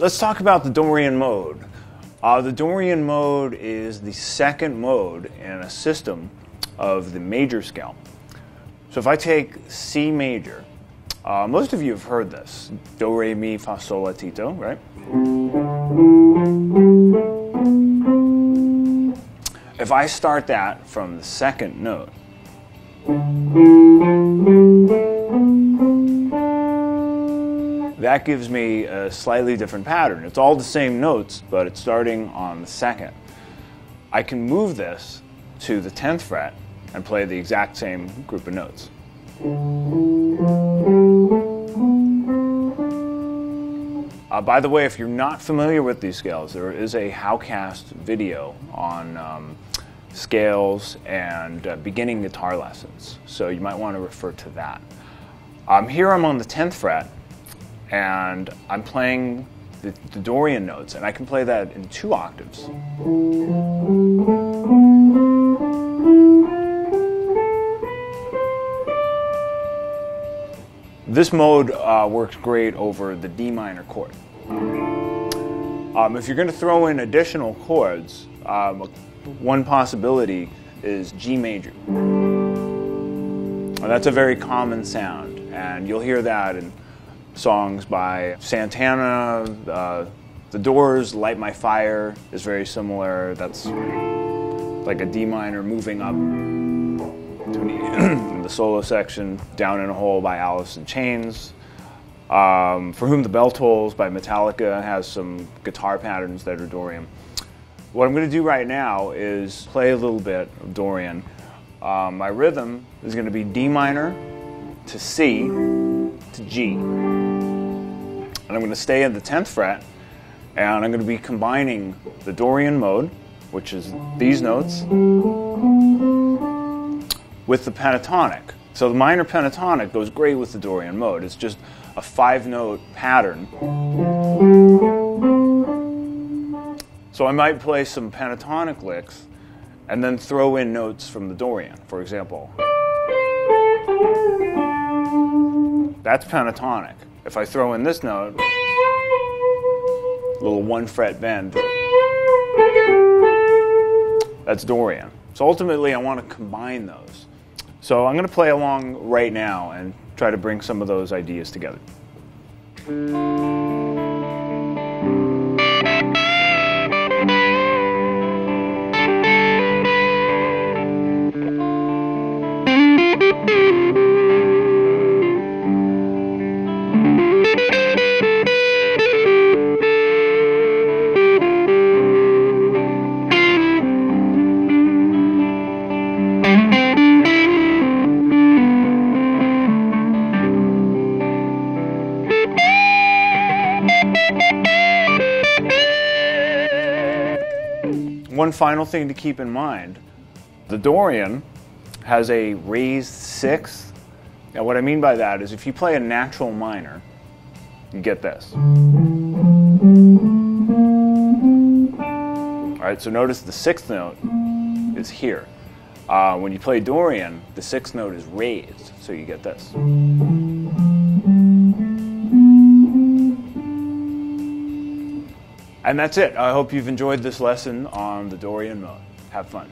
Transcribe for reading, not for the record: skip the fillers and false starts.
let's talk about the Dorian mode. The Dorian mode is the second mode in a system of the major scale. So if I take C major, most of you have heard this, do, re, mi, fa, sol, la, ti, do, right? If I start that from the second note, that gives me a slightly different pattern. It's all the same notes, but it's starting on the second. I can move this to the 10th fret and play the exact same group of notes. By the way, if you're not familiar with these scales, there is a HowCast video on scales and beginning guitar lessons, so you might want to refer to that. Here I'm on the 10th fret, and I'm playing the Dorian notes, and I can play that in 2 octaves. This mode works great over the D minor chord. If you're going to throw in additional chords, one possibility is G major. That's a very common sound, and you'll hear that in songs by Santana. The Doors' Light My Fire is very similar. That's like a D minor moving up to in the solo section. Down in a Hole by Alice in Chains. For Whom the Bell Tolls by Metallica has some guitar patterns that are Dorian. What I'm going to do right now is play a little bit of Dorian. My rhythm is going to be D minor to C to G. And I'm going to stay at the 10th fret, and I'm going to be combining the Dorian mode, which is these notes, with the pentatonic. So the minor pentatonic goes great with the Dorian mode. It's just a 5-note pattern. So I might play some pentatonic licks and then throw in notes from the Dorian. For example, that's pentatonic. If I throw in this note, a little 1-fret bend, that's Dorian. So ultimately I want to combine those. So I'm going to play along right now and try to bring some of those ideas together. One final thing to keep in mind, the Dorian has a raised 6th. Now what I mean by that is if you play a natural minor, you get this. Alright, so notice the 6th note is here. When you play Dorian, the 6th note is raised, so you get this. And that's it. I hope you've enjoyed this lesson on the Dorian mode. Have fun.